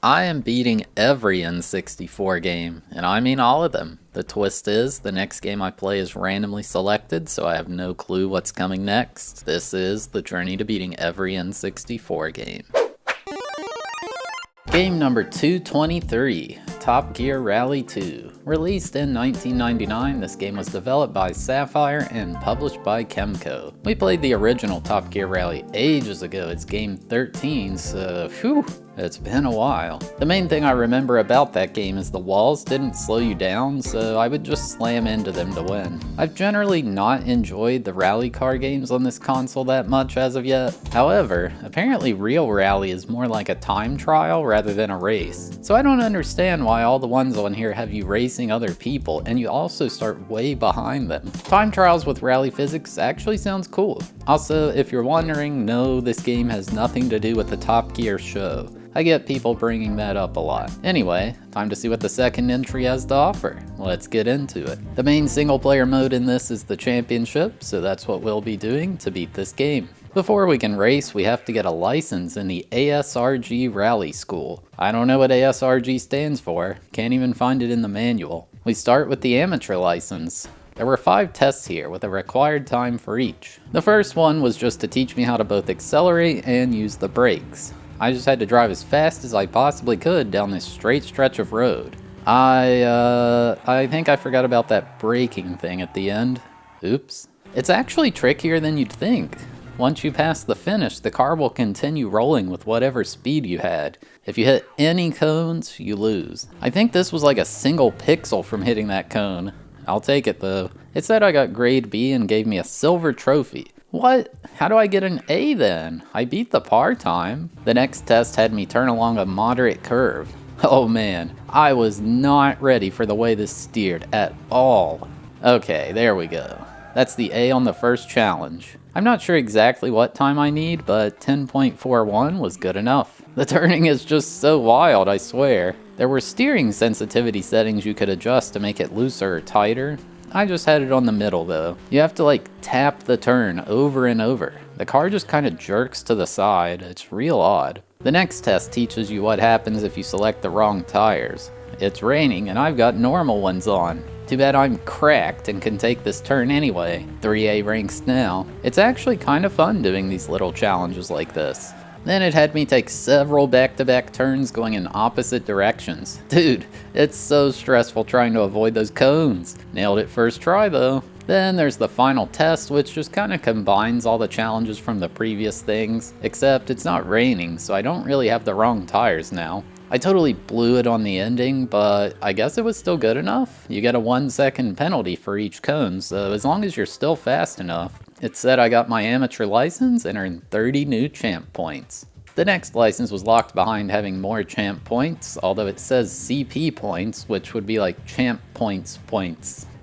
I am beating every N64 game, and I mean all of them. The twist is, the next game I play is randomly selected, so I have no clue what's coming next. This is the journey to beating every N64 game. Game number 223, Top Gear Rally 2. Released in 1999, this game was developed by Sapphire and published by Kemco. We played the original Top Gear Rally ages ago. It's game 13, so whew, it's been a while. The main thing I remember about that game is the walls didn't slow you down, so I would just slam into them to win. I've generally not enjoyed the rally car games on this console that much as of yet. However, apparently Real Rally is more like a time trial rather than a race. So I don't understand why all the ones on here have you racing other people and you also start way behind them. Time trials with rally physics actually sounds cool. Also, if you're wondering, no, this game has nothing to do with the Top Gear show. I get people bringing that up a lot. Anyway, time to see what the second entry has to offer. Let's get into it. The main single player mode in this is the championship, so that's what we'll be doing to beat this game. Before we can race, we have to get a license in the ASRG Rally School. I don't know what ASRG stands for, can't even find it in the manual. We start with the amateur license. There were 5 tests here with a required time for each. The first one was just to teach me how to both accelerate and use the brakes. I just had to drive as fast as I possibly could down this straight stretch of road. I think I forgot about that braking thing at the end. Oops. It's actually trickier than you'd think. Once you pass the finish, the car will continue rolling with whatever speed you had. If you hit any cones, you lose. I think this was like a single pixel from hitting that cone. I'll take it though. It said I got grade B and gave me a silver trophy. What? How do I get an A then? I beat the par time. The next test had me turn along a moderate curve. Oh man, I was not ready for the way this steered at all. Okay, there we go. That's the A on the first challenge. I'm not sure exactly what time I need, but 10.41 was good enough. The turning is just so wild, I swear. There were steering sensitivity settings you could adjust to make it looser or tighter. I just had it on the middle though. You have to like tap the turn over and over. The car just kind of jerks to the side. It's real odd. The next test teaches you what happens if you select the wrong tires. It's raining and I've got normal ones on. Too bad I'm cracked and can take this turn anyway. 3A ranks now. It's actually kind of fun doing these little challenges like this. Then it had me take several back-to-back turns going in opposite directions. Dude, it's so stressful trying to avoid those cones. Nailed it first try though. Then there's the final test, which just kind of combines all the challenges from the previous things, except it's not raining, so I don't really have the wrong tires now. I totally blew it on the ending, but I guess it was still good enough. You get a 1-second penalty for each cone, so as long as you're still fast enough. It said I got my amateur license and earned 30 new champ points. The next license was locked behind having more champ points, although it says CP points, which would be like champ points.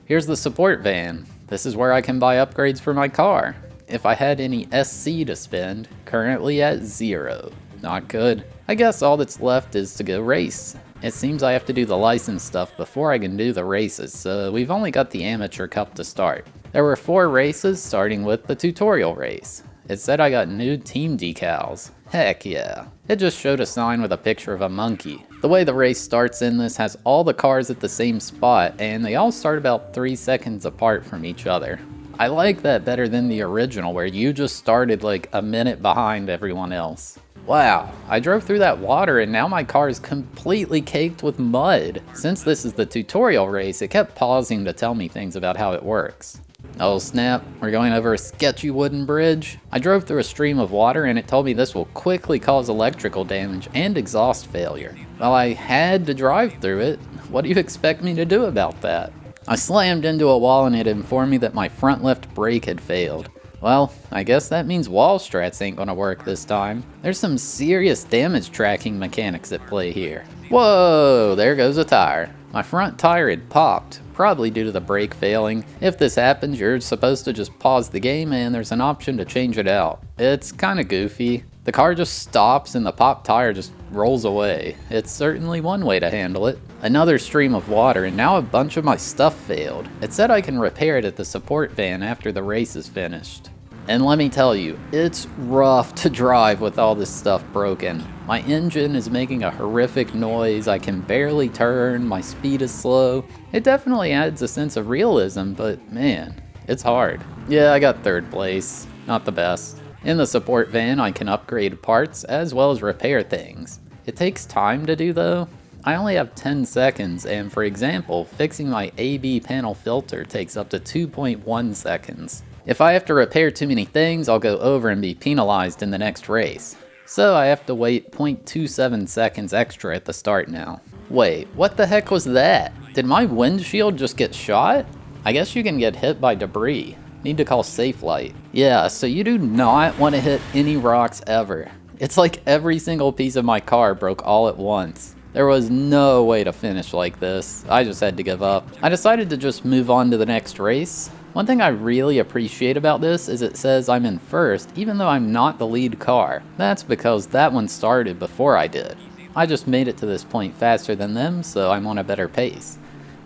Here's the support van. This is where I can buy upgrades for my car. If I had any SC to spend, currently at 0. Not good. I guess all that's left is to go race. It seems I have to do the license stuff before I can do the races, so we've only got the amateur cup to start. There were 4 races, starting with the tutorial race. It said I got new team decals. Heck yeah. It just showed a sign with a picture of a monkey. The way the race starts in this has all the cars at the same spot, and they all start about 3 seconds apart from each other. I like that better than the original where you just started like a minute behind everyone else. Wow, I drove through that water and now my car is completely caked with mud. Since this is the tutorial race, it kept pausing to tell me things about how it works. Oh snap, we're going over a sketchy wooden bridge. I drove through a stream of water and it told me this will quickly cause electrical damage and exhaust failure. Well, I had to drive through it. What do you expect me to do about that? I slammed into a wall and it informed me that my front left brake had failed. Well, I guess that means wall strats ain't gonna work this time. There's some serious damage tracking mechanics at play here. Whoa, there goes a tire. My front tire had popped, probably due to the brake failing. If this happens, you're supposed to just pause the game and there's an option to change it out. It's kinda goofy. The car just stops and the popped tire just rolls away. It's certainly one way to handle it. Another stream of water and now a bunch of my stuff failed. It said I can repair it at the support van after the race is finished. And let me tell you, it's rough to drive with all this stuff broken. My engine is making a horrific noise, I can barely turn, my speed is slow. It definitely adds a sense of realism, but man, it's hard. Yeah, I got 3rd place. Not the best. In the support van, I can upgrade parts as well as repair things. It takes time to do though. I only have 10 seconds, and for example, fixing my AB panel filter takes up to 2.1 seconds. If I have to repair too many things, I'll go over and be penalized in the next race. So I have to wait 0.27 seconds extra at the start now. Wait, what the heck was that? Did my windshield just get shot? I guess you can get hit by debris. Need to call Safe Light. Yeah, so you do not want to hit any rocks ever. It's like every single piece of my car broke all at once. There was no way to finish like this. I just had to give up. I decided to just move on to the next race. One thing I really appreciate about this is it says I'm in 1st even though I'm not the lead car. That's because that one started before I did. I just made it to this point faster than them, so I'm on a better pace.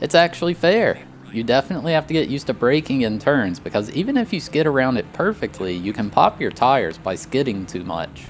It's actually fair. You definitely have to get used to braking in turns because even if you skid around it perfectly, you can pop your tires by skidding too much.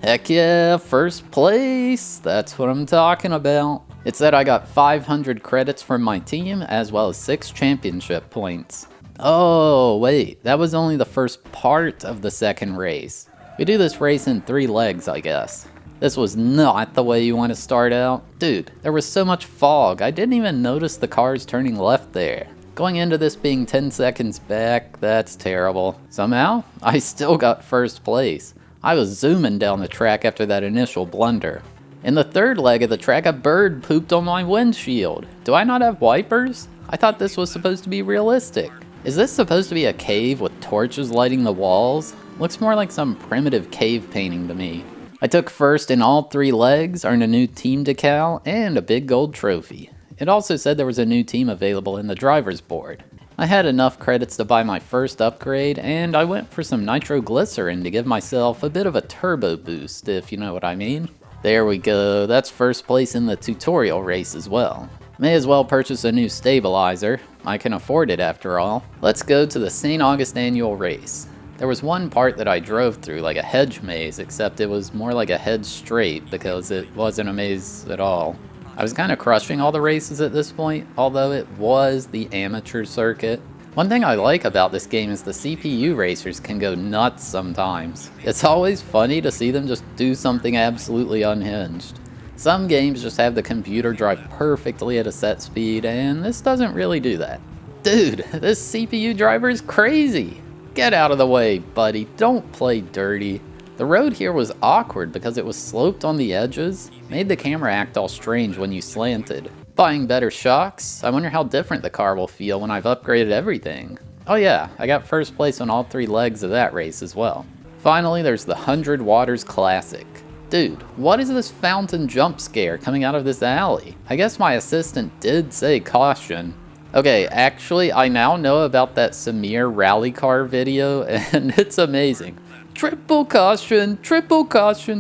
Heck yeah, 1st place! That's what I'm talking about. It said I got 500 credits from my team as well as 6 championship points. Oh, wait, that was only the first part of the 2nd race. We do this race in 3 legs, I guess. This was not the way you want to start out. Dude, there was so much fog, I didn't even notice the cars turning left there. Going into this being 10 seconds back, that's terrible. Somehow, I still got 1st place. I was zooming down the track after that initial blunder. In the 3rd leg of the track, a bird pooped on my windshield. Do I not have wipers? I thought this was supposed to be realistic. Is this supposed to be a cave with torches lighting the walls? Looks more like some primitive cave painting to me. I took 1st in all 3 legs, earned a new team decal, and a big gold trophy. It also said there was a new team available in the driver's board. I had enough credits to buy my 1st upgrade, and I went for some nitroglycerin to give myself a bit of a turbo boost, if you know what I mean. There we go, that's 1st place in the tutorial race as well. May as well purchase a new stabilizer. I can afford it after all. Let's go to the St. August annual race. There was one part that I drove through like a hedge maze, except it was more like a hedge straight because it wasn't a maze at all. I was kind of crushing all the races at this point, although it was the amateur circuit. One thing I like about this game is the CPU racers can go nuts sometimes. It's always funny to see them just do something absolutely unhinged. Some games just have the computer drive perfectly at a set speed, and this doesn't really do that. Dude, this CPU driver is crazy! Get out of the way, buddy, don't play dirty. The road here was awkward because it was sloped on the edges, made the camera act all strange when you slanted. Buying better shocks? I wonder how different the car will feel when I've upgraded everything. Oh yeah, I got 1st place on all 3 legs of that race as well. Finally, there's the 100 Waters Classic. Dude, what is this fountain jump scare coming out of this alley? I guess my assistant did say caution. Okay, actually, I now know about that Samir rally car video, and it's amazing. Triple caution,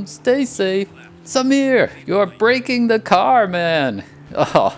stay safe. Samir, you're breaking the car, man. Oh,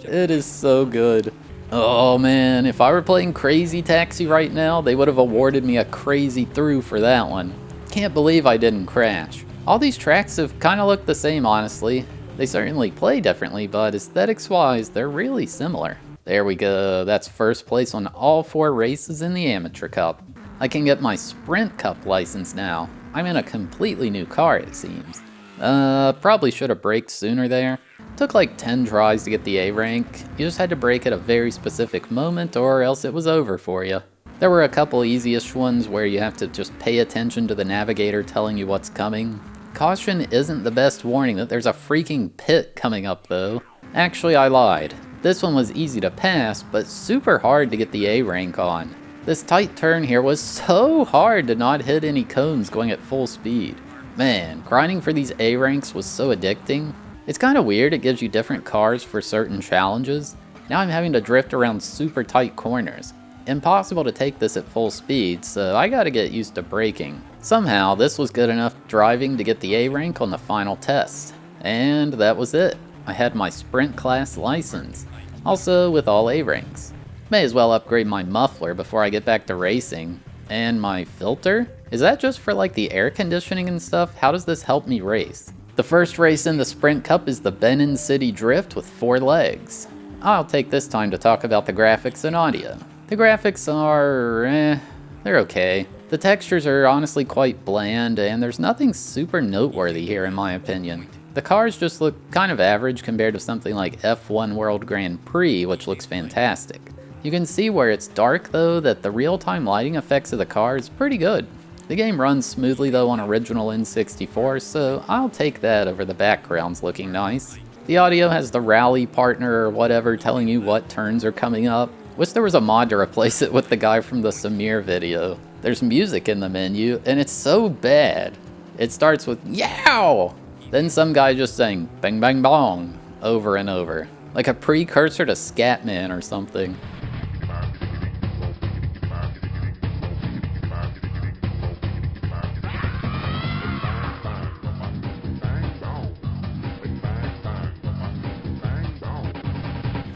it is so good. Oh man, if I were playing Crazy Taxi right now, they would have awarded me a crazy through for that one. Can't believe I didn't crash. All these tracks have kind of looked the same, honestly. They certainly play differently, but aesthetics-wise, they're really similar. There we go, that's 1st place on all 4 races in the Amateur Cup. I can get my Sprint Cup license now. I'm in a completely new car, it seems. Probably should have braked sooner there. Took like 10 tries to get the A rank. You just had to brake at a very specific moment or else it was over for you. There were a couple easy-ish ones where you have to just pay attention to the navigator telling you what's coming. Caution isn't the best warning that there's a freaking pit coming up though. Actually, I lied. This one was easy to pass, but super hard to get the A rank on. This tight turn here was so hard to not hit any cones going at full speed. Man, grinding for these A ranks was so addicting. It's kind of weird, it gives you different cars for certain challenges. Now I'm having to drift around super tight corners. Impossible to take this at full speed, so I gotta get used to braking. Somehow, this was good enough driving to get the A rank on the final test. And that was it. I had my sprint class license. Also with all A ranks. May as well upgrade my muffler before I get back to racing. And my filter? Is that just for like the air conditioning and stuff? How does this help me race? The first race in the Sprint Cup is the Benin City Drift with 4 legs. I'll take this time to talk about the graphics and audio. The graphics are, they're okay. The textures are honestly quite bland, and there's nothing super noteworthy here in my opinion. The cars just look kind of average compared to something like F1 World Grand Prix, which looks fantastic. You can see where it's dark though that the real-time lighting effects of the car is pretty good. The game runs smoothly though on original N64, so I'll take that over the backgrounds looking nice. The audio has the rally partner or whatever telling you what turns are coming up. Wish there was a mod to replace it with the guy from the Samir video. There's music in the menu, and it's so bad. It starts with yow! Then some guy just saying bang bang bong over and over. Like a precursor to Scatman or something.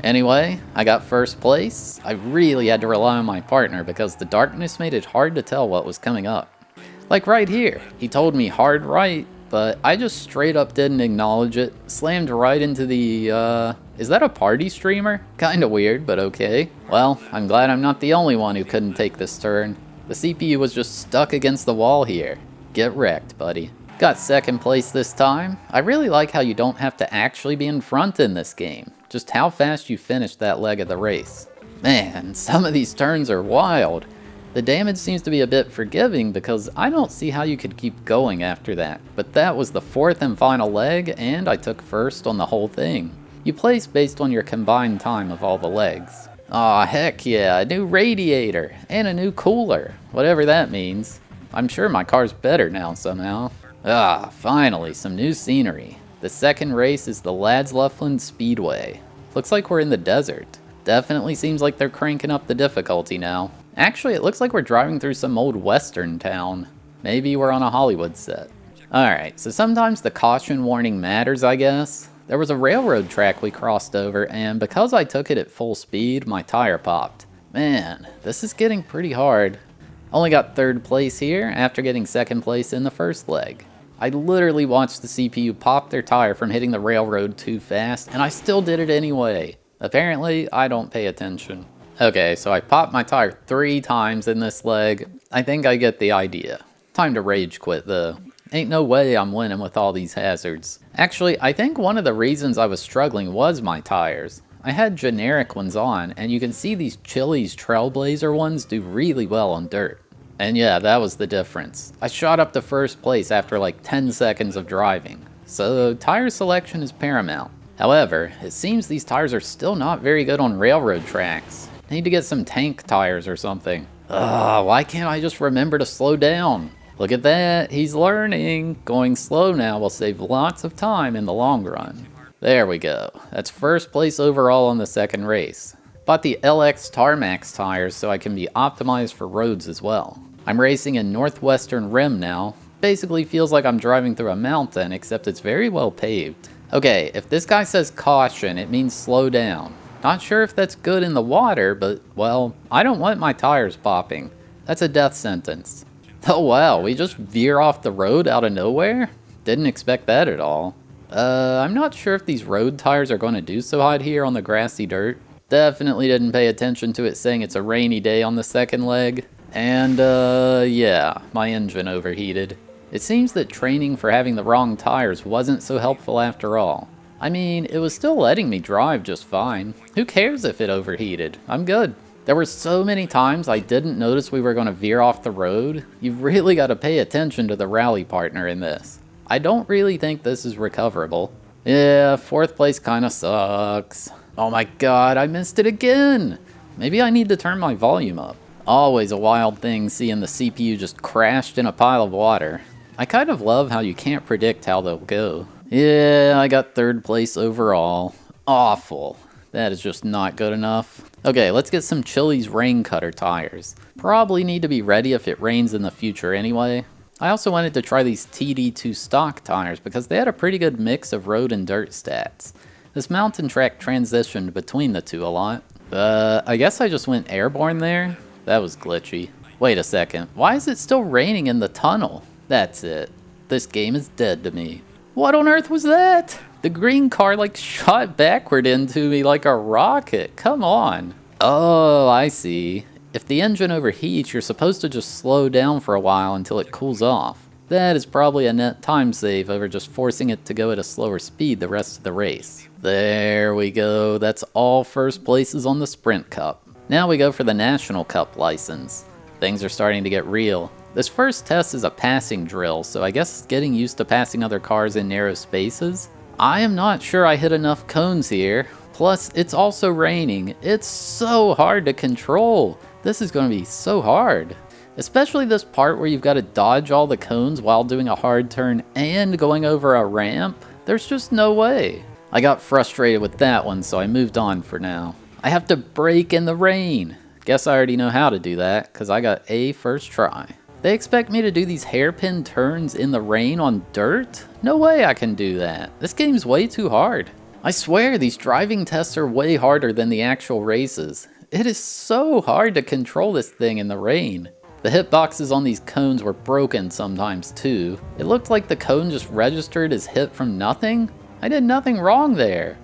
Anyway, I got first place. I really had to rely on my partner because the darkness made it hard to tell what was coming up. Like right here, he told me hard right, but I just straight up didn't acknowledge it. Slammed right into the, is that a party streamer? Kinda weird, but okay. Well, I'm glad I'm not the only one who couldn't take this turn. The CPU was just stuck against the wall here. Get wrecked, buddy. Got second place this time. I really like how you don't have to actually be in front in this game. Just how fast you finish that leg of the race. Man, some of these turns are wild. The damage seems to be a bit forgiving because I don't see how you could keep going after that. But that was the 4th and final leg, and I took first on the whole thing. You place based on your combined time of all the legs. Aw, heck yeah, a new radiator, and a new cooler, whatever that means. I'm sure my car's better now somehow. Ah, finally, some new scenery. The second race is the Ladsluffland Speedway. Looks like we're in the desert. Definitely seems like they're cranking up the difficulty now. Actually, it looks like we're driving through some old western town. Maybe we're on a Hollywood set. Alright, so sometimes the caution warning matters, I guess. There was a railroad track we crossed over, and because I took it at full speed, my tire popped. Man, this is getting pretty hard. Only got 3rd place here after getting 2nd place in the first leg. I literally watched the CPU pop their tire from hitting the railroad too fast, and I still did it anyway. Apparently, I don't pay attention. Okay, so I popped my tire 3 times in this leg. I think I get the idea. Time to rage quit though. Ain't no way I'm winning with all these hazards. Actually, I think one of the reasons I was struggling was my tires. I had generic ones on, and you can see these Chili's Trailblazer ones do really well on dirt. And yeah, that was the difference. I shot up to first place after like 10 seconds of driving. So tire selection is paramount. However, it seems these tires are still not very good on railroad tracks. Need to get some tank tires or something. Ugh, why can't I just remember to slow down? Look at that, he's learning. Going slow now will save lots of time in the long run. There we go. That's first place overall on the second race. Bought the LX Tarmax tires so I can be optimized for roads as well. I'm racing in Northwestern Rim now. Basically feels like I'm driving through a mountain, except it's very well paved. Okay, if this guy says caution, it means slow down. Not sure if that's good in the water, but, well, I don't want my tires popping. That's a death sentence. Oh wow, we just veer off the road out of nowhere? Didn't expect that at all. I'm not sure if these road tires are going to do so hot here on the grassy dirt. Definitely didn't pay attention to it saying it's a rainy day on the second leg. And, yeah, my engine overheated. It seems that training for having the wrong tires wasn't so helpful after all. I mean, it was still letting me drive just fine. Who cares if it overheated? I'm good. There were so many times I didn't notice we were going to veer off the road. You've really got to pay attention to the rally partner in this. I don't really think this is recoverable. Yeah, 4th place kinda sucks. Oh my god, I missed it again! Maybe I need to turn my volume up. Always a wild thing seeing the CPU just crashed in a pile of water. I kind of love how you can't predict how they'll go. Yeah, I got 3rd place overall. Awful. That is just not good enough. Okay, let's get some Chili's rain cutter tires. Probably need to be ready if it rains in the future anyway. I also wanted to try these TD2 stock tires because they had a pretty good mix of road and dirt stats. This mountain track transitioned between the two a lot. I guess I just went airborne there. That was glitchy. Wait a second, why is it still raining in the tunnel? That's it. This game is dead to me. What on earth was that? The green car like shot backward into me like a rocket. Come on. Oh, I see. If the engine overheats, you're supposed to just slow down for a while until it cools off. That is probably a net time save over just forcing it to go at a slower speed the rest of the race. There we go. That's all first places on the Sprint Cup. Now we go for the National Cup license. Things are starting to get real. This first test is a passing drill, so I guess getting used to passing other cars in narrow spaces. I am not sure I hit enough cones here. Plus, it's also raining. It's so hard to control. This is going to be so hard. Especially this part where you've got to dodge all the cones while doing a hard turn and going over a ramp. There's just no way. I got frustrated with that one, so I moved on for now. I have to brake in the rain. Guess I already know how to do that, because I got A first try. They expect me to do these hairpin turns in the rain on dirt? No way I can do that. This game's way too hard. I swear these driving tests are way harder than the actual races. It is so hard to control this thing in the rain. The hitboxes on these cones were broken sometimes too. It looked like the cone just registered as hit from nothing. I did nothing wrong there.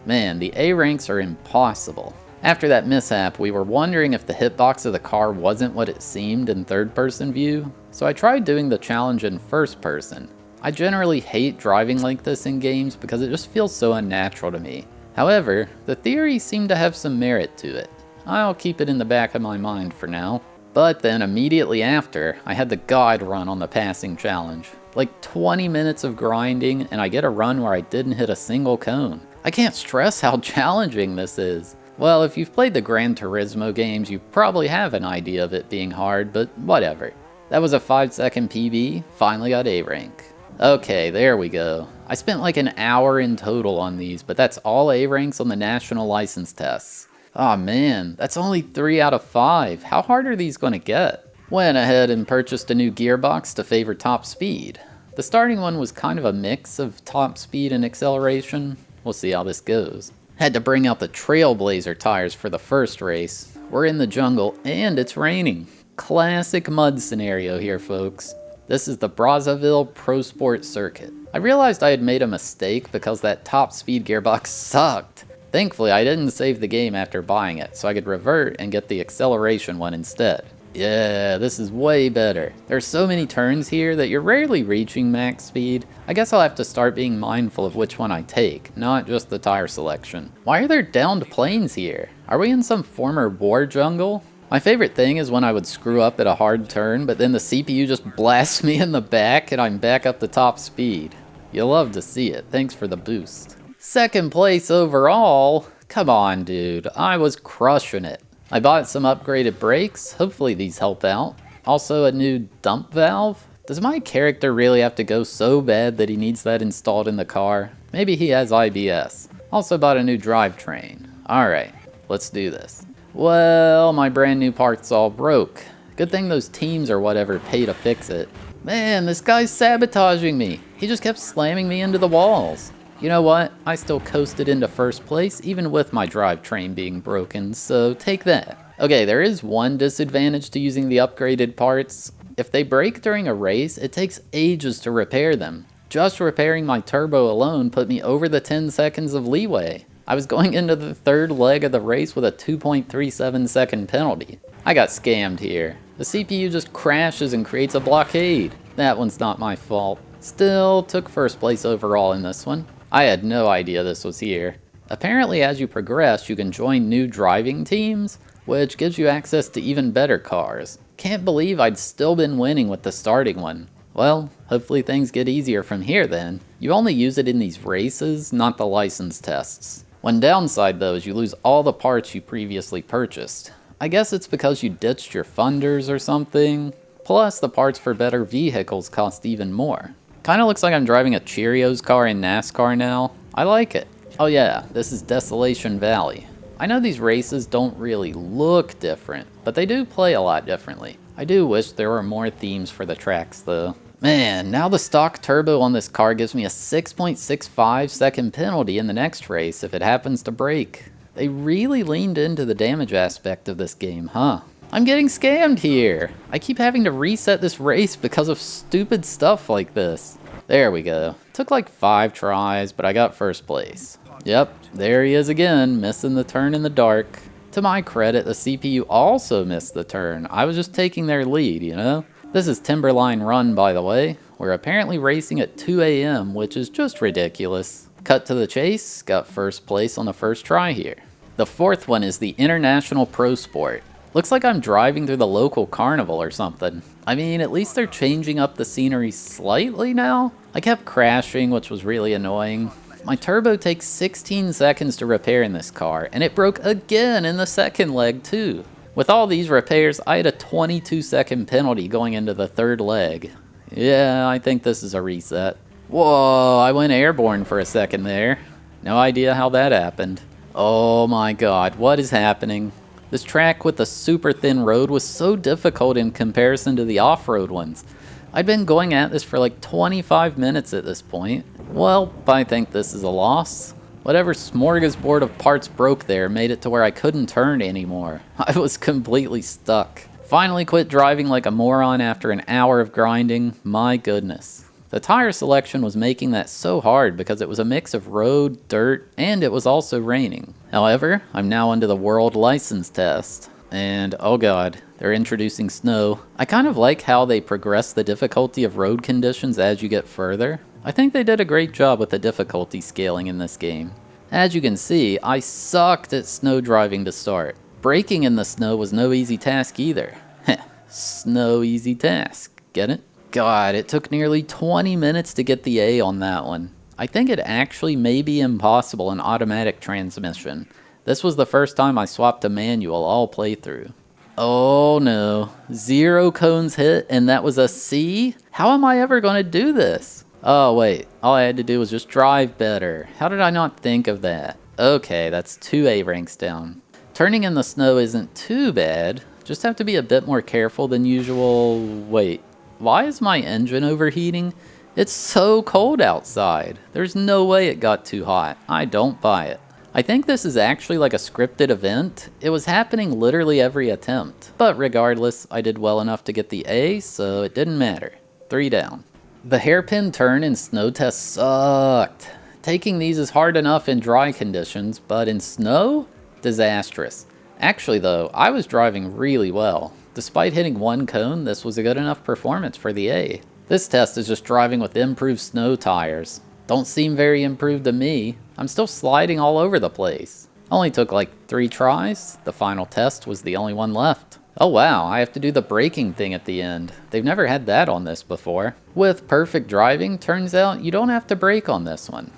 Man, the A ranks are impossible. After that mishap, we were wondering if the hitbox of the car wasn't what it seemed in third-person view, so I tried doing the challenge in first person. I generally hate driving like this in games because it just feels so unnatural to me. However, the theory seemed to have some merit to it. I'll keep it in the back of my mind for now. But then immediately after, I had the God run on the passing challenge. Like 20 minutes of grinding, and I get a run where I didn't hit a single cone. I can't stress how challenging this is. Well, if you've played the Gran Turismo games, you probably have an idea of it being hard, but whatever. That was a 5-second PB, finally got A rank. Okay, there we go. I spent like an hour in total on these, but that's all A ranks on the national license tests. Aw man, that's only 3 out of 5. How hard are these going to get? Went ahead and purchased a new gearbox to favor top speed. The starting one was kind of a mix of top speed and acceleration. We'll see how this goes. Had to bring out the Trailblazer tires for the first race. We're in the jungle and it's raining. Classic mud scenario here, folks. This is the Brazzaville Pro Sport Circuit. I realized I had made a mistake because that top speed gearbox sucked. Thankfully, I didn't save the game after buying it, so I could revert and get the acceleration one instead. Yeah, this is way better. There's so many turns here that you're rarely reaching max speed. I guess I'll have to start being mindful of which one I take, not just the tire selection. Why are there downed planes here? Are we in some former war jungle? My favorite thing is when I would screw up at a hard turn, but then the CPU just blasts me in the back and I'm back up to top speed. You'll love to see it. Thanks for the boost. Second place overall? Come on, dude. I was crushing it. I bought some upgraded brakes. Hopefully these help out. Also a new dump valve. Does my character really have to go so bad that he needs that installed in the car? Maybe he has IBS. Also bought a new drivetrain. Alright, let's do this. Well, my brand new part's all broke. Good thing those teams or whatever pay to fix it. Man, this guy's sabotaging me. He just kept slamming me into the walls. You know what? I still coasted into first place, even with my drivetrain being broken, so take that. Okay, there is one disadvantage to using the upgraded parts. If they break during a race, it takes ages to repair them. Just repairing my turbo alone put me over the 10 seconds of leeway. I was going into the third leg of the race with a 2.37 second penalty. I got scammed here. The CPU just crashes and creates a blockade. That one's not my fault. Still took first place overall in this one. I had no idea this was here. Apparently as you progress, you can join new driving teams, which gives you access to even better cars. Can't believe I'd still been winning with the starting one. Well, hopefully things get easier from here then. You only use it in these races, not the license tests. One downside though is you lose all the parts you previously purchased. I guess it's because you ditched your funders or something. Plus the parts for better vehicles cost even more. Kinda looks like I'm driving a Cheerios car in NASCAR now. I like it. Oh yeah, this is Desolation Valley. I know these races don't really look different, but they do play a lot differently. I do wish there were more themes for the tracks though. Man, now the stock turbo on this car gives me a 6.65 second penalty in the next race if it happens to break. They really leaned into the damage aspect of this game, huh? I'm getting scammed here. I keep having to reset this race because of stupid stuff like this. There we go. Took like 5 tries, but I got first place. Yep, there he is again, missing the turn in the dark. To my credit, the CPU also missed the turn. I was just taking their lead, you know? This is Timberline Run, by the way. We're apparently racing at 2 AM, which is just ridiculous. Cut to the chase, got first place on the first try here. The fourth one is the International Pro Sport. Looks like I'm driving through the local carnival or something. I mean, at least they're changing up the scenery slightly now. I kept crashing, which was really annoying. My turbo takes 16 seconds to repair in this car, and it broke again in the second leg too. With all these repairs, I had a 22-second penalty going into the third leg. Yeah, I think this is a reset. Whoa, I went airborne for a second there. No idea how that happened. Oh my god, what is happening? This track with the super thin road was so difficult in comparison to the off-road ones. I'd been going at this for like 25 minutes at this point. Well, I think this is a loss. Whatever smorgasbord of parts broke there made it to where I couldn't turn anymore. I was completely stuck. Finally quit driving like a moron after an hour of grinding. My goodness. The tire selection was making that so hard because it was a mix of road, dirt, and it was also raining. However, I'm now onto the world license test. And oh god, they're introducing snow. I kind of like how they progress the difficulty of road conditions as you get further. I think they did a great job with the difficulty scaling in this game. As you can see, I sucked at snow driving to start. Braking in the snow was no easy task either. Heh, snow easy task, get it? God, it took nearly 20 minutes to get the A on that one. I think it actually may be impossible in automatic transmission. This was the first time I swapped to manual all playthrough. Oh no, 0 cones hit and that was a C? How am I ever going to do this? Oh wait, all I had to do was just drive better. How did I not think of that? Okay, that's 2 A ranks down. Turning in the snow isn't too bad, just have to be a bit more careful than usual. Wait, why is my engine overheating? It's so cold outside. There's no way it got too hot. I don't buy it. I think this is actually like a scripted event. It was happening literally every attempt. But regardless, I did well enough to get the A, so it didn't matter. 3 down. The hairpin turn in snow tests sucked. Taking these is hard enough in dry conditions, but in snow? Disastrous. Actually though, I was driving really well. Despite hitting 1 cone, this was a good enough performance for the A. This test is just driving with improved snow tires. Don't seem very improved to me. I'm still sliding all over the place. Only took like 3 tries. The final test was the only one left. Oh wow, I have to do the braking thing at the end. They've never had that on this before. With perfect driving, turns out you don't have to brake on this one.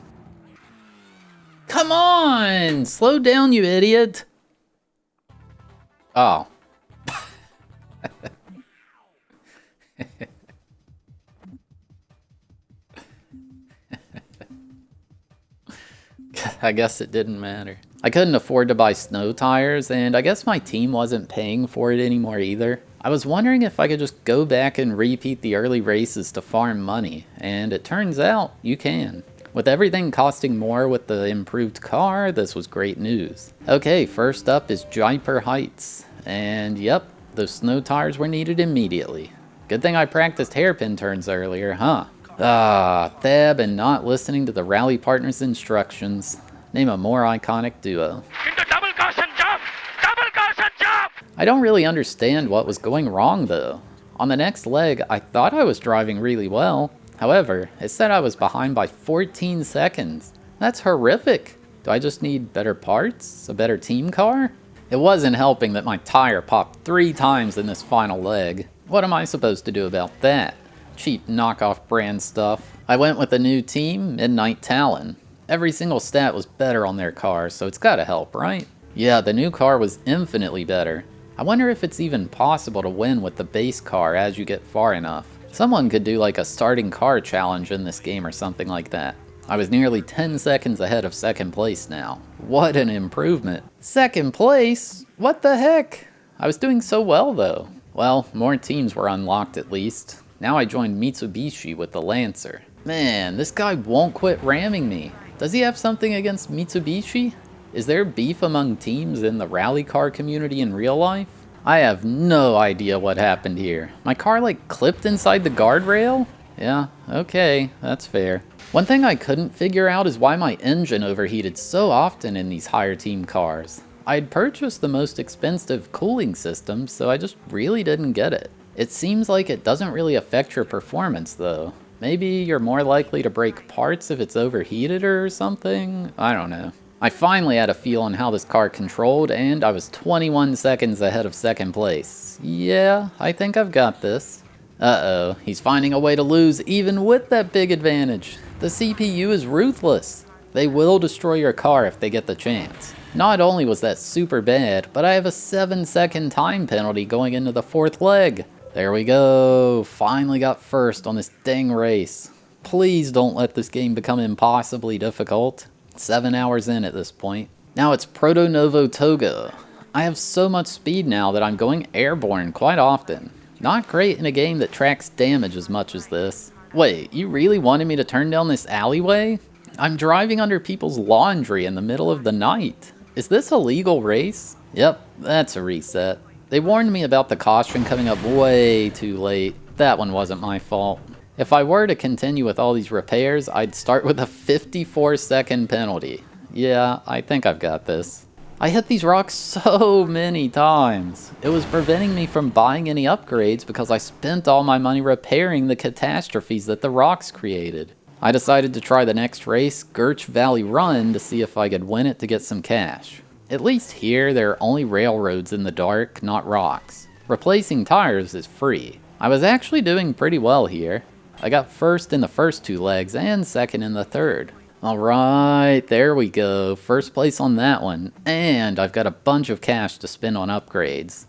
Come on! Slow down, you idiot! Oh. I guess it didn't matter. I couldn't afford to buy snow tires, and I guess my team wasn't paying for it anymore either. I was wondering if I could just go back and repeat the early races to farm money, and it turns out you can. With everything costing more with the improved car, this was great news. Okay, first up is Jaipur Heights, and yep, those snow tires were needed immediately. Good thing I practiced hairpin turns earlier, huh? Thab and not listening to the rally partner's instructions. Name a more iconic duo. Into double caution jump! Double caution jump! I don't really understand what was going wrong though. On the next leg, I thought I was driving really well. However, it said I was behind by 14 seconds. That's horrific. Do I just need better parts? A better team car? It wasn't helping that my tire popped 3 times in this final leg. What am I supposed to do about that? Cheap knockoff brand stuff. I went with a new team, Midnight Talon. Every single stat was better on their car, so it's gotta help, right? Yeah, the new car was infinitely better. I wonder if it's even possible to win with the base car as you get far enough. Someone could do like a starting car challenge in this game or something like that. I was nearly 10 seconds ahead of second place now. What an improvement. Second place? What the heck? I was doing so well though. Well, more teams were unlocked at least. Now I joined Mitsubishi with the Lancer. Man, this guy won't quit ramming me. Does he have something against Mitsubishi? Is there beef among teams in the rally car community in real life? I have no idea what happened here. My car like clipped inside the guardrail? Yeah, okay, that's fair. One thing I couldn't figure out is why my engine overheated so often in these higher team cars. I had purchased the most expensive cooling system, so I just really didn't get it. It seems like it doesn't really affect your performance though. Maybe you're more likely to break parts if it's overheated or something? I don't know. I finally had a feel on how this car controlled, and I was 21 seconds ahead of second place. Yeah, I think I've got this. Uh-oh, he's finding a way to lose even with that big advantage. The CPU is ruthless. They will destroy your car if they get the chance. Not only was that super bad, but I have a 7-second time penalty going into the fourth leg. There we go, finally got first on this dang race. Please don't let this game become impossibly difficult. 7 hours in at this point. Now it's Proto Novo Togo. I have so much speed now that I'm going airborne quite often. Not great in a game that tracks damage as much as this. Wait, you really wanted me to turn down this alleyway? I'm driving under people's laundry in the middle of the night. Is this a legal race? Yep, that's a reset. They warned me about the caution coming up way too late. That one wasn't my fault. If I were to continue with all these repairs, I'd start with a 54-second penalty. Yeah, I think I've got this. I hit these rocks so many times. It was preventing me from buying any upgrades because I spent all my money repairing the catastrophes that the rocks created. I decided to try the next race, Gurch Valley Run, to see if I could win it to get some cash. At least here, there are only railroads in the dark, not rocks. Replacing tires is free. I was actually doing pretty well here. I got first in the first 2 legs and second in the third. Alright, there we go. First place on that one. And I've got a bunch of cash to spend on upgrades.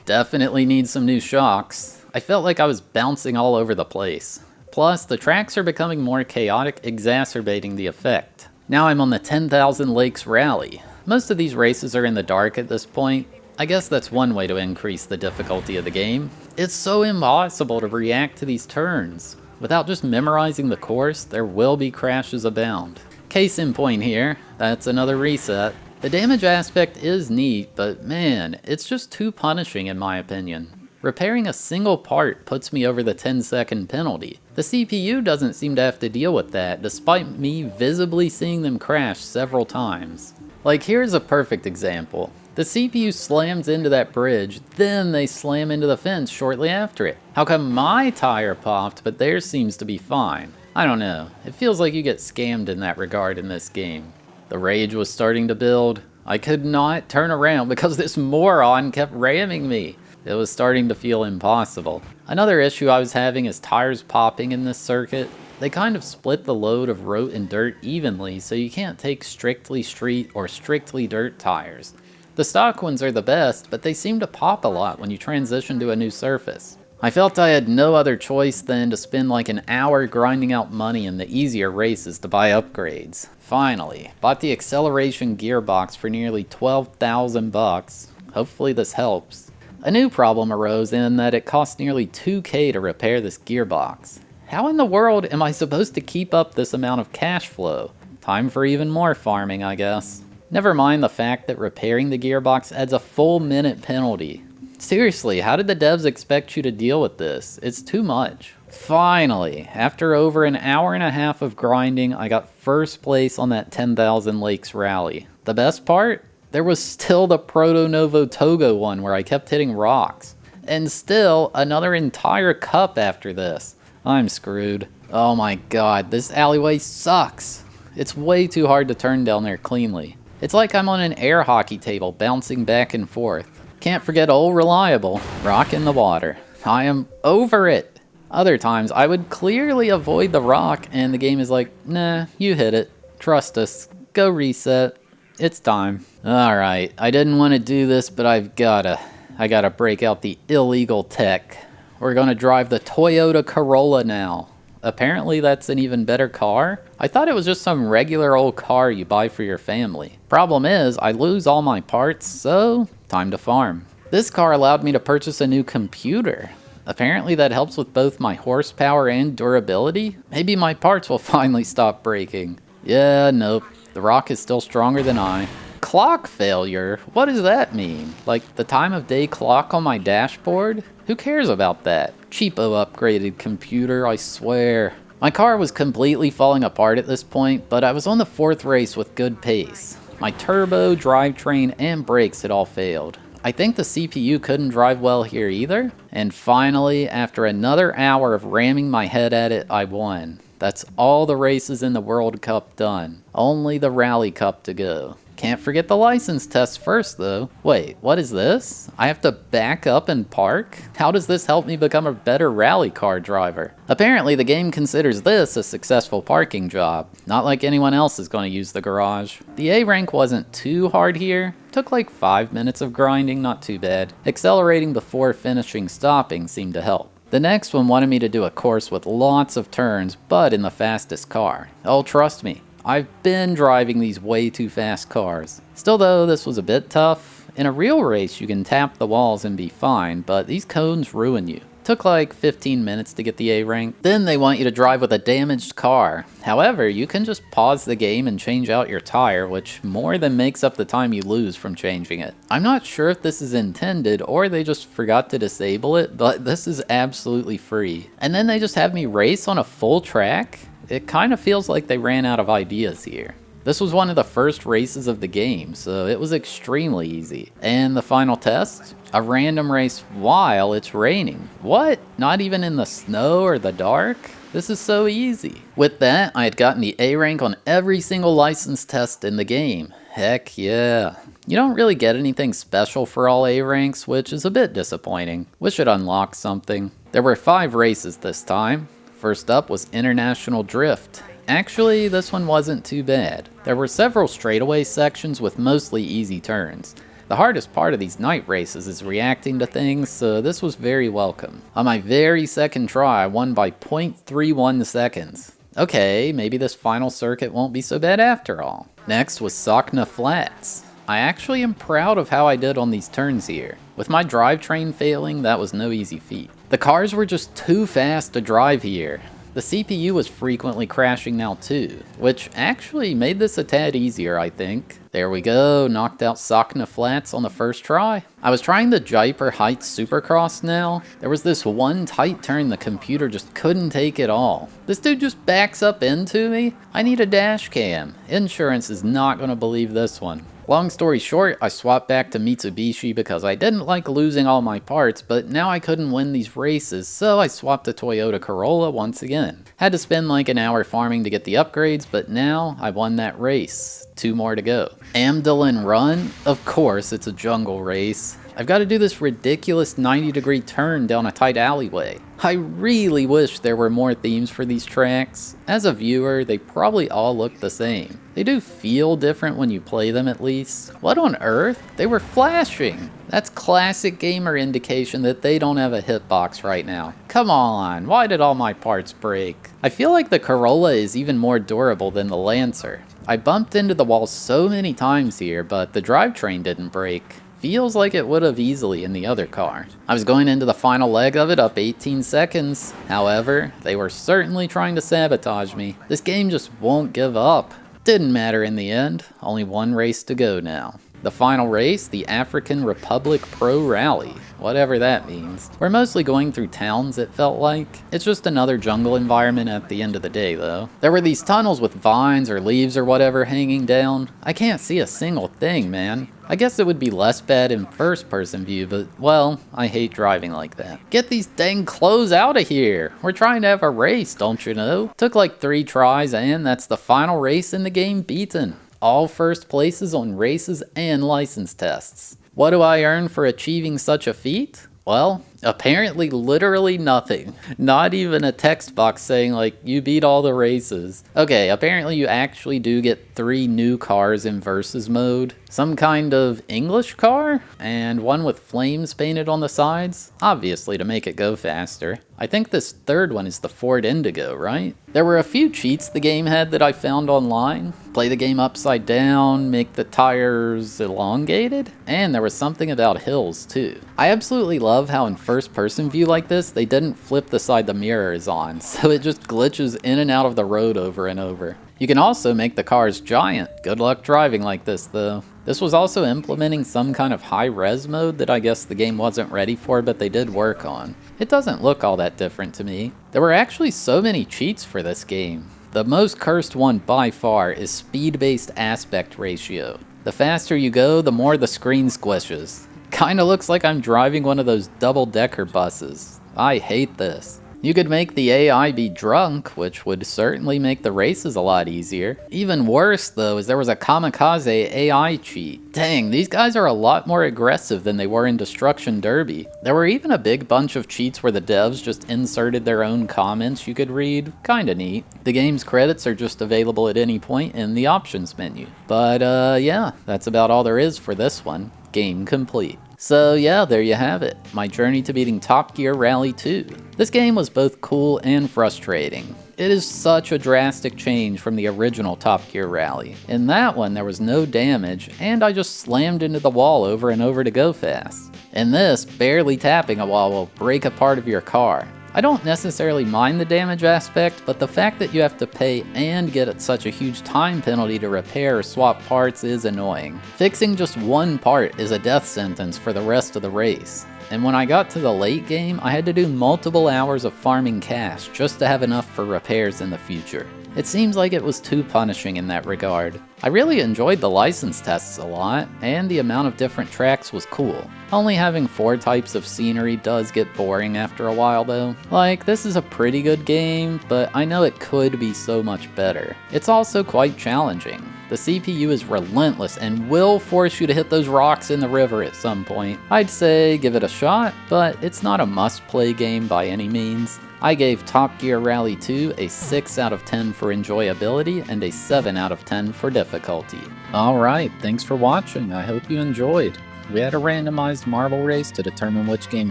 Definitely need some new shocks. I felt like I was bouncing all over the place. Plus, the tracks are becoming more chaotic, exacerbating the effect. Now I'm on the 10,000 Lakes Rally. Most of these races are in the dark at this point. I guess that's one way to increase the difficulty of the game. It's so impossible to react to these turns. Without just memorizing the course, there will be crashes abound. Case in point here, that's another reset. The damage aspect is neat, but man, it's just too punishing in my opinion. Repairing a single part puts me over the 10-second penalty. The CPU doesn't seem to have to deal with that, despite me visibly seeing them crash several times. Like, here's a perfect example. The CPU slams into that bridge, then they slam into the fence shortly after it. How come my tire popped, but theirs seems to be fine? I don't know. It feels like you get scammed in that regard in this game. The rage was starting to build. I could not turn around because this moron kept ramming me. It was starting to feel impossible. Another issue I was having is tires popping in this circuit. They kind of split the load of road and dirt evenly, so you can't take strictly street or strictly dirt tires. The stock ones are the best, but they seem to pop a lot when you transition to a new surface. I felt I had no other choice than to spend like an hour grinding out money in the easier races to buy upgrades. Finally, bought the acceleration gearbox for nearly 12,000 bucks. Hopefully this helps. A new problem arose in that it cost nearly 2K to repair this gearbox. How in the world am I supposed to keep up this amount of cash flow? Time for even more farming, I guess. Never mind the fact that repairing the gearbox adds a full minute penalty. Seriously, how did the devs expect you to deal with this? It's too much. Finally, after over an hour and a half of grinding, I got first place on that 10,000 Lakes rally. The best part? There was still the Proto Novo Togo one where I kept hitting rocks. And still another entire cup after this. I'm screwed. Oh my god, this alleyway sucks. It's way too hard to turn down there cleanly. It's like I'm on an air hockey table bouncing back and forth. Can't forget old reliable, rock in the water. I am over it. Other times I would clearly avoid the rock and the game is like, nah, you hit it. Trust us. Go reset. It's time. Alright, I didn't want to do this, but I gotta break out the illegal tech. We're gonna drive the Toyota Corolla now. Apparently that's an even better car. I thought it was just some regular old car you buy for your family. Problem is, I lose all my parts, so time to farm. This car allowed me to purchase a new computer. Apparently that helps with both my horsepower and durability. Maybe my parts will finally stop breaking. Yeah, nope. The rock is still stronger than I. Clock failure? What does that mean? Like the time of day clock on my dashboard? Who cares about that? Cheapo upgraded computer, I swear. My car was completely falling apart at this point, but I was on the 4th race with good pace. My turbo, drivetrain, and brakes had all failed. I think the CPU couldn't drive well here either. And finally, after another hour of ramming my head at it, I won. That's all the races in the World Cup done. Only the Rally Cup to go. Can't forget the license test first though. Wait, what is this? I have to back up and park? How does this help me become a better rally car driver? Apparently the game considers this a successful parking job. Not like anyone else is going to use the garage. The A rank wasn't too hard here. Took like 5 minutes of grinding, not too bad. Accelerating before finishing stopping seemed to help. The next one wanted me to do a course with lots of turns, but in the fastest car. Oh, trust me. I've been driving these way too fast cars. Still though, this was a bit tough. In a real race, you can tap the walls and be fine, but these cones ruin you. Took like 15 minutes to get the A rank. Then they want you to drive with a damaged car. However, you can just pause the game and change out your tire, which more than makes up the time you lose from changing it. I'm not sure if this is intended or they just forgot to disable it, but this is absolutely free. And then they just have me race on a full track? It kind of feels like they ran out of ideas here. This was one of the first races of the game, so it was extremely easy. And the final test? A random race while it's raining. What? Not even in the snow or the dark? This is so easy. With that, I had gotten the A rank on every single license test in the game. Heck yeah. You don't really get anything special for all A ranks, which is a bit disappointing. Wish it unlocked something. There were 5 races this time. First up was International Drift. Actually, this one wasn't too bad. There were several straightaway sections with mostly easy turns. The hardest part of these night races is reacting to things, so this was very welcome. On my very second try, I won by 0.31 seconds. Okay, maybe this final circuit won't be so bad after all. Next was Sockna Flats. I actually am proud of how I did on these turns here. With my drivetrain failing, that was no easy feat. The cars were just too fast to drive here. The CPU was frequently crashing now too, which actually made this a tad easier, I think. There we go, knocked out Sockna Flats on the first try. I was trying the Jaipur Heights Supercross now. There was this one tight turn the computer just couldn't take at all. This dude just backs up into me. I need a dash cam. Insurance is not gonna believe this one. Long story short, I swapped back to Mitsubishi because I didn't like losing all my parts, but now I couldn't win these races, so I swapped to Toyota Corolla once again. Had to spend like an hour farming to get the upgrades, but now I won that race. 2 more to go. Amdalen Run? Of course, it's a jungle race. I've got to do this ridiculous 90-degree turn down a tight alleyway. I really wish there were more themes for these tracks. As a viewer, they probably all look the same. They do feel different when you play them at least. What on earth? They were flashing. That's classic gamer indication that they don't have a hitbox right now. Come on, why did all my parts break? I feel like the Corolla is even more durable than the Lancer. I bumped into the wall so many times here, but the drivetrain didn't break. Feels like it would have easily in the other car. I was going into the final leg of it up 18 seconds. However, they were certainly trying to sabotage me. This game just won't give up. Didn't matter in the end. Only 1 race to go now. The final race, the African Republic Pro Rally. Whatever that means. We're mostly going through towns, it felt like. It's just another jungle environment at the end of the day, though. There were these tunnels with vines or leaves or whatever hanging down. I can't see a single thing, man. I guess it would be less bad in first-person view, but, well, I hate driving like that. Get these dang clothes out of here! We're trying to have a race, don't you know? Took like 3 tries, and that's the final race in the game beaten. All first places on races and license tests. What do I earn for achieving such a feat? Well, apparently literally nothing. Not even a text box saying like, you beat all the races. Okay, apparently you actually do get 3 new cars in versus mode. Some kind of English car, and one with flames painted on the sides, obviously to make it go faster. I think this third one is the Ford Indigo, right? There were a few cheats the game had that I found online. Play the game upside down, make the tires elongated, and there was something about hills too. I absolutely love how in first-person view like this, they didn't flip the side the mirror is on, so it just glitches in and out of the road over and over. You can also make the cars giant. Good luck driving like this though. This was also implementing some kind of high-res mode that I guess the game wasn't ready for, but they did work on. It doesn't look all that different to me. There were actually so many cheats for this game. The most cursed one by far is speed-based aspect ratio. The faster you go, the more the screen squishes. Kinda looks like I'm driving one of those double-decker buses. I hate this. You could make the AI be drunk, which would certainly make the races a lot easier. Even worse, though, is there was a kamikaze AI cheat. Dang, these guys are a lot more aggressive than they were in Destruction Derby. There were even a big bunch of cheats where the devs just inserted their own comments you could read. Kinda neat. The game's credits are just available at any point in the options menu. But yeah, that's about all there is for this one. Game complete. So yeah, there you have it, my journey to beating Top Gear Rally 2. This game was both cool and frustrating. It is such a drastic change from the original Top Gear Rally. In that one, there was no damage, and I just slammed into the wall over and over to go fast. In this, barely tapping a wall will break a part of your car. I don't necessarily mind the damage aspect, but the fact that you have to pay and get such a huge time penalty to repair or swap parts is annoying. Fixing just one part is a death sentence for the rest of the race. And when I got to the late game, I had to do multiple hours of farming cash just to have enough for repairs in the future. It seems like it was too punishing in that regard. I really enjoyed the license tests a lot, and the amount of different tracks was cool. Only having 4 types of scenery does get boring after a while though. Like, this is a pretty good game, but I know it could be so much better. It's also quite challenging. The CPU is relentless and will force you to hit those rocks in the river at some point. I'd say give it a shot, but it's not a must-play game by any means. I gave Top Gear Rally 2 a 6 out of 10 for enjoyability and a 7 out of 10 for difficulty. Alright, thanks for watching, I hope you enjoyed. We had a randomized marble race to determine which game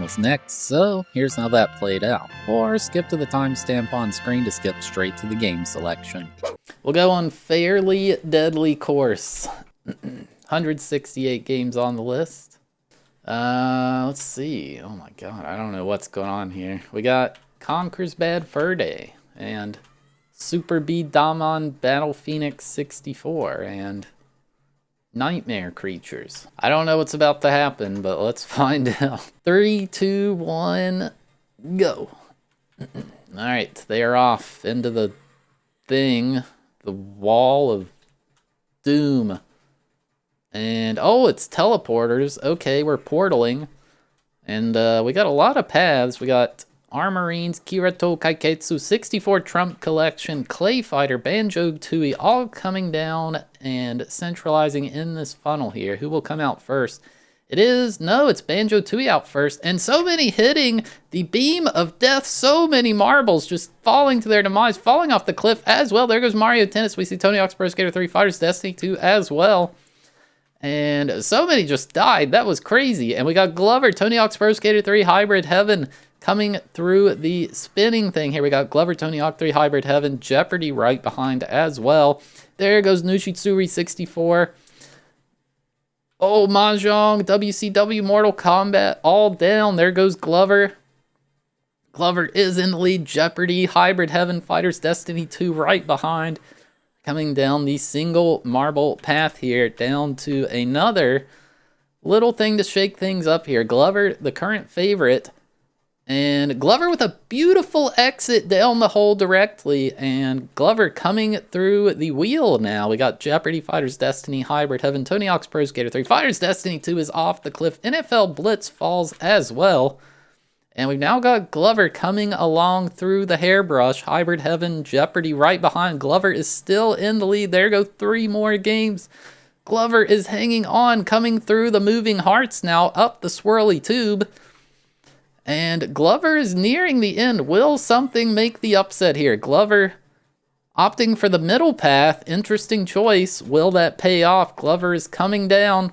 was next, so here's how that played out. Or skip to the timestamp on screen to skip straight to the game selection. We'll go on Fairly Deadly Course. 168 games on the list. Let's see. Oh my god, I don't know what's going on here. We got Conker's Bad Fur Day, and Super B Damon Battle Phoenix 64, and Nightmare Creatures. I don't know what's about to happen, but let's find out. 3, 2, 1, go. Alright, they are off into the thing, the wall of doom. And, oh, it's teleporters. Okay, we're portaling. And we got a lot of paths. We got Armorines, Kirato Kaiketsu, 64 Trump Collection, Clay Fighter, Banjo-Tooie, all coming down and centralizing in this funnel here. Who will come out first? It's Banjo-Tooie out first, and so many hitting the beam of death, so many marbles just falling to their demise, falling off the cliff as well. There goes Mario Tennis. We see Tony Hawk's Pro Skater 3, Fighters Destiny 2 as well. And so many just died. That was crazy. And we got Glover, Tony Hawk's Pro Skater 3, Hybrid Heaven, coming through the spinning thing here. We got Glover, Tony Hawk 3, Hybrid Heaven, Jeopardy right behind as well. There goes Nushitsuri 64. Oh, Mahjong, WCW, Mortal Kombat, all down. There goes Glover. Glover is in the lead. Jeopardy, Hybrid Heaven, Fighters Destiny 2 right behind. Coming down the single marble path here, down to another little thing to shake things up here. Glover, the current favorite. And Glover with a beautiful exit down the hole directly. And Glover coming through the wheel now. We got Jeopardy, Fighters Destiny, Hybrid Heaven, Tony Hawk's Pro Skater 3. Fighters Destiny 2 is off the cliff. NFL Blitz falls as well. And we've now got Glover coming along through the hairbrush. Hybrid Heaven, Jeopardy right behind. Glover is still in the lead. There go 3 more games. Glover is hanging on, coming through the moving hearts now, up the swirly tube. And Glover is nearing the end. Will something make the upset here? Glover opting for the middle path. Interesting choice. Will that pay off? Glover is coming down.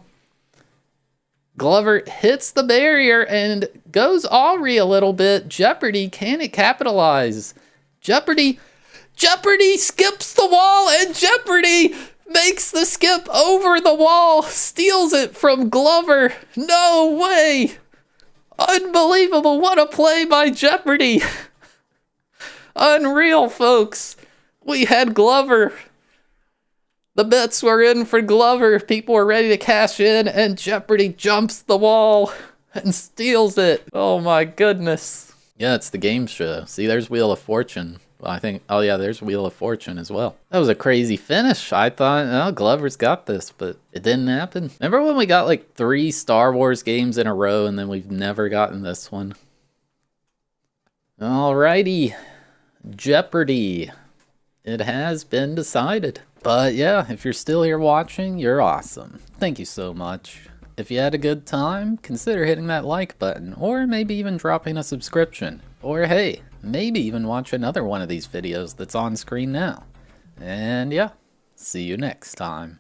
Glover hits the barrier and goes Aubrey a little bit. Jeopardy, can it capitalize? Jeopardy skips the wall, and Jeopardy makes the skip over the wall. Steals it from Glover. No way. Unbelievable. What a play by Jeopardy. Unreal, folks. We had Glover The bets were in for Glover. People were ready to cash in, and Jeopardy jumps the wall and steals it. Oh my goodness. Yeah, it's the game show. See, there's Wheel of Fortune. I think, oh yeah, there's Wheel of Fortune as well. That was a crazy finish. I thought, oh, Glover's got this, but it didn't happen. Remember when we got like 3 Star Wars games in a row and then we've never gotten this one? Alrighty, Jeopardy. It has been decided. But yeah, if you're still here watching, you're awesome. Thank you so much. If you had a good time, consider hitting that like button, or maybe even dropping a subscription. Or hey, maybe even watch another one of these videos that's on screen now. And yeah, see you next time.